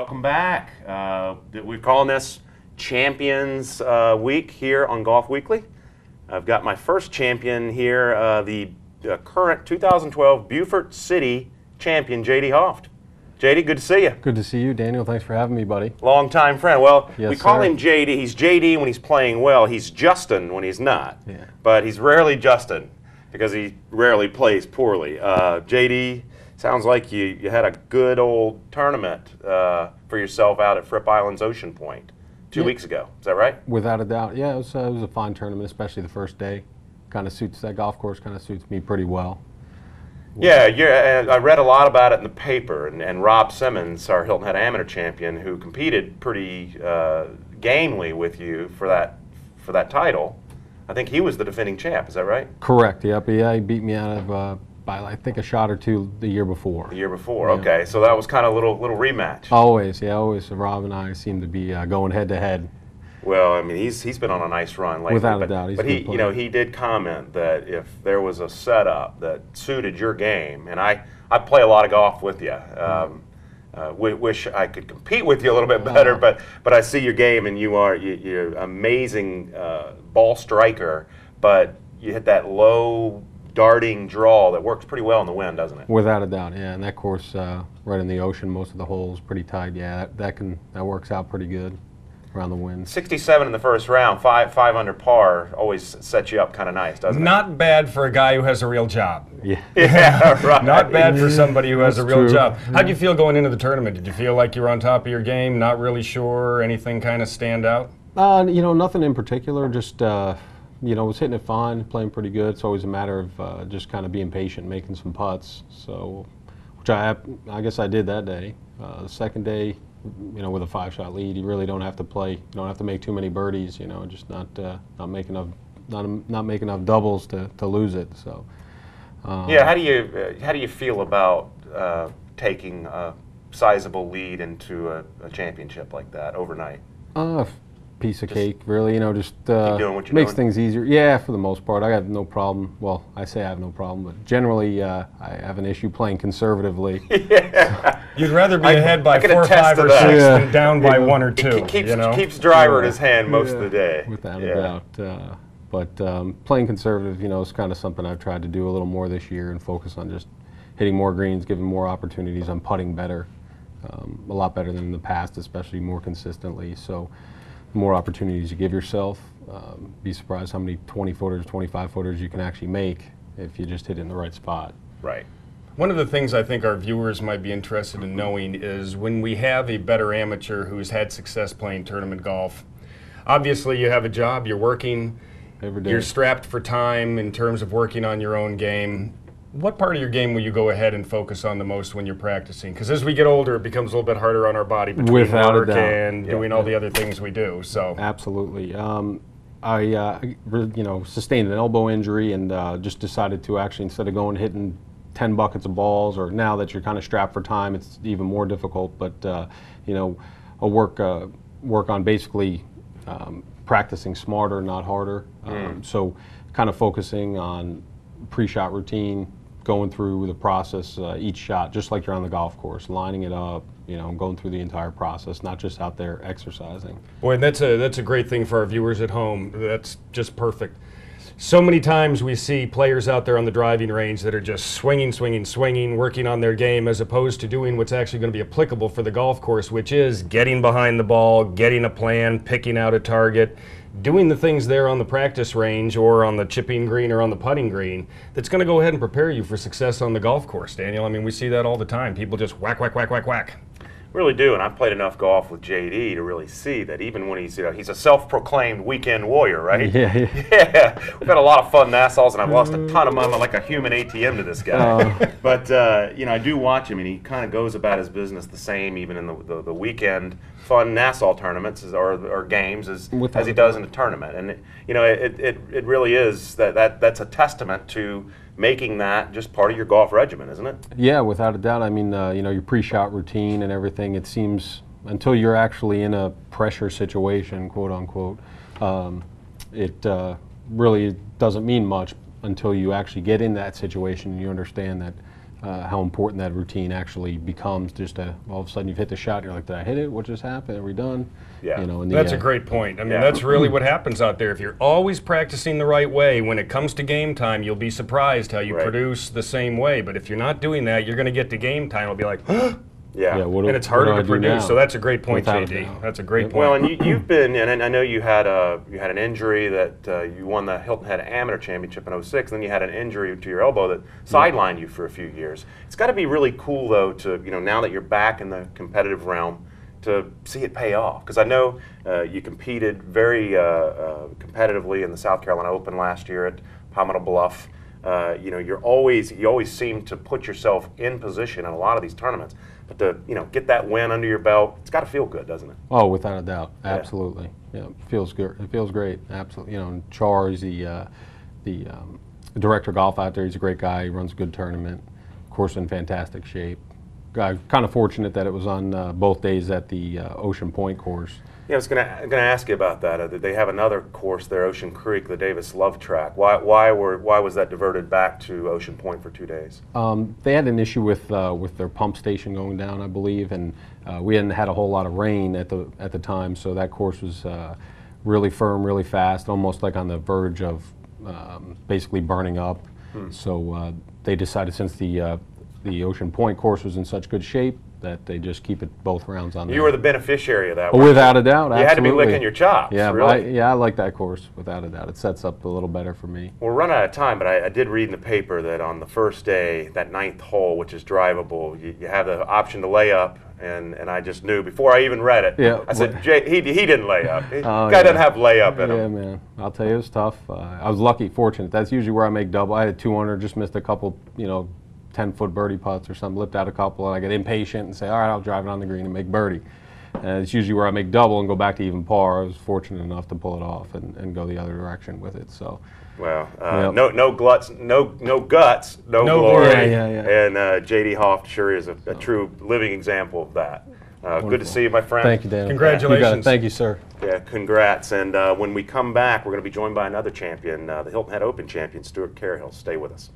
welcome back. We're calling this Champions Week here on Golf Weekly. I've got my first champion here, the current 2012 Beaufort City champion, J.D. Hoft. J.D., good to see you. Good to see you, Daniel. Thanks for having me, buddy. Long-time friend. Well, yes, we call sir. him J.D. He's J.D. when he's playing well. He's Justin when he's not. Yeah. But he's rarely Justin because he rarely plays poorly. J.D., sounds like you had a good old tournament for yourself out at Fripp Island's Ocean Point 2 weeks ago. Is that right? Without a doubt. Yeah, it was a fine tournament, especially the first day. Kind of suits that golf course. Kind of suits me pretty well. Yeah, I read a lot about it in the paper, and Rob Simmons, our Hilton Head amateur champion, who competed pretty gamely with you for that title. I think he was the defending champ. Is that right? Correct. Yep. Yeah, he beat me out of by I think a shot or two the year before. The year before. Yeah. Okay, so that was kind of a little rematch. Always, yeah, always. Rob and I seem to be going head to head. Well, I mean, he's been on a nice run lately. Without a doubt. But he did comment that if there was a setup that suited your game, and I play a lot of golf with you. Wish I could compete with you a little bit better, but I see your game, and you're an amazing ball striker. But you hit that low darting draw that works pretty well in the wind, doesn't it? Without a doubt, yeah. And that course, right in the ocean, most of the holes pretty tight. Yeah, that works out pretty good around the wind. 67 in the first round, five under par, always sets you up kind of nice, doesn't it? Not bad for a guy who has a real job. Yeah. Yeah, right. Not bad for somebody who has a real true. job. How'd you feel going into the tournament? Did you feel like you were on top of your game? Not really sure? Anything kind of stand out? Nothing in particular. Just was hitting it fine, playing pretty good. It's always a matter of just kind of being patient, making some putts. So, which I guess I did that day. The second day, with a 5-shot lead, you really don't have to play. You don't have to make too many birdies. Just not make enough doubles to lose it. So. Yeah. How do you feel about taking a sizable lead into a championship like that overnight? Piece of cake, really. Just keep doing what you're makes doing. things easier. Yeah, for the most part, I got no problem. Well, I say I have no problem, but generally, I have an issue playing conservatively. Yeah. You'd rather be ahead by I can 4, attest 5, to or that. 6 Yeah. than down by 1 or 2. Keeps driver in his hand most of the day. Without a doubt. But playing conservative, is kind of something I've tried to do a little more this year and focus on just hitting more greens, giving more opportunities. I'm putting better, a lot better than in the past, especially more consistently. So. More opportunities you give yourself. Be surprised how many 20-footers, 25-footers you can actually make if you just hit it in the right spot. Right. One of the things I think our viewers might be interested in knowing is when we have a better amateur who's had success playing tournament golf, obviously you have a job, you're working, Every day. you're strapped for time in terms of working on your own game. What part of your game will you go ahead and focus on the most when you're practicing? Because as we get older, it becomes a little bit harder on our body between Without a work doubt. and doing all the other things we do. So Absolutely. I sustained an elbow injury and just decided to actually, instead of going hitting 10 buckets of balls, or now that you're kind of strapped for time, it's even more difficult. But I'll work on basically practicing smarter, not harder. So kind of focusing on pre-shot routine, going through the process, each shot, just like you're on the golf course, lining it up, going through the entire process, not just out there exercising. boy, and that's a great thing for our viewers at home. That's just perfect. So many times we see players out there on the driving range that are just swinging, working on their game, as opposed to doing what's actually going to be applicable for the golf course, which is getting behind the ball, getting a plan, picking out a target, doing the things there on the practice range or on the chipping green or on the putting green that's going to go ahead and prepare you for success on the golf course, Daniel. I mean, we see that all the time. People just whack. Really do, and I've played enough golf with JD to really see that even when he's a self-proclaimed weekend warrior, right? Yeah. Yeah, we've had a lot of fun Nassau's, and I've lost a ton of money. I'm like a human ATM to this guy. But I do watch him, and he kind of goes about his business the same, even in the weekend fun Nassau tournaments or games as he does in a tournament. And it really is that's a testament to making that just part of your golf regimen, isn't it? Yeah, without a doubt. I mean, your pre-shot routine and everything, it seems, until you're actually in a pressure situation, quote unquote, it really doesn't mean much until you actually get in that situation and you understand that how important that routine actually becomes. Just all of a sudden you've hit the shot, and you're like, did I hit it? What just happened? Are we done? Yeah. You know, and That's a great point. I mean, that's really what happens out there. If you're always practicing the right way, when it comes to game time, you'll be surprised how you produce the same way. But if you're not doing that, you're going to get to game time. It'll be like, yeah. And it's harder to produce. So that's a great point, JD. That's a great point. Well, and you've been, and I know you had an injury that you won the Hilton Head Amateur Championship in '06, and then you had an injury to your elbow that sidelined you for a few years. It's got to be really cool, though, to, you know, now that you're back in the competitive realm, to see it pay off. Because I know you competed very competitively in the South Carolina Open last year at Palmetto Bluff. You know, you always seem to put yourself in position in a lot of these tournaments. But to, you know, get that win under your belt, it's got to feel good, doesn't it? Oh, without a doubt, absolutely. Yeah, it feels good. It feels great, absolutely. You know, and Charles, the director of golf out there, he's a great guy. He runs a good tournament. Of course, in fantastic shape. Kind of fortunate that it was on both days at the Ocean Point course. Yeah, I was gonna ask you about that. They have another course there, Ocean Creek, the Davis Love Track. Why was that diverted back to Ocean Point for 2 days? They had an issue with their pump station going down, I believe, and we hadn't had a whole lot of rain at the time, so that course was really firm, really fast, almost like on the verge of basically burning up. So they decided, since the Ocean Point course was in such good shape, that they just keep it both rounds on there. You were the beneficiary of that. Without a doubt, absolutely. You had to be licking your chops, yeah, really. I like that course, without a doubt. It sets up a little better for me. We're running out of time, but I did read in the paper that on the first day, that 9th hole, which is drivable, you have the option to lay up, and I just knew, before I even read it, I said, he didn't lay up. Guy doesn't have layup in him. Yeah, man. I'll tell you, it was tough. I was lucky, fortunate. That's usually where I make double. I had 200, just missed a couple, you know, 10-foot birdie putts or something, lipped out a couple, and I get impatient and say, all right, I'll drive it on the green and make birdie. And it's usually where I make double and go back to even par. I was fortunate enough to pull it off and go the other direction with it. So, well, no guts, no glory. Yeah. And JD Hoft sure is a true living example of that. Good to see you, my friend. Thank you, Dan. Congratulations. Thank you, sir. Yeah, congrats. And when we come back, we're going to be joined by another champion, the Hilton Head Open champion, Stuart Carehill. Stay with us.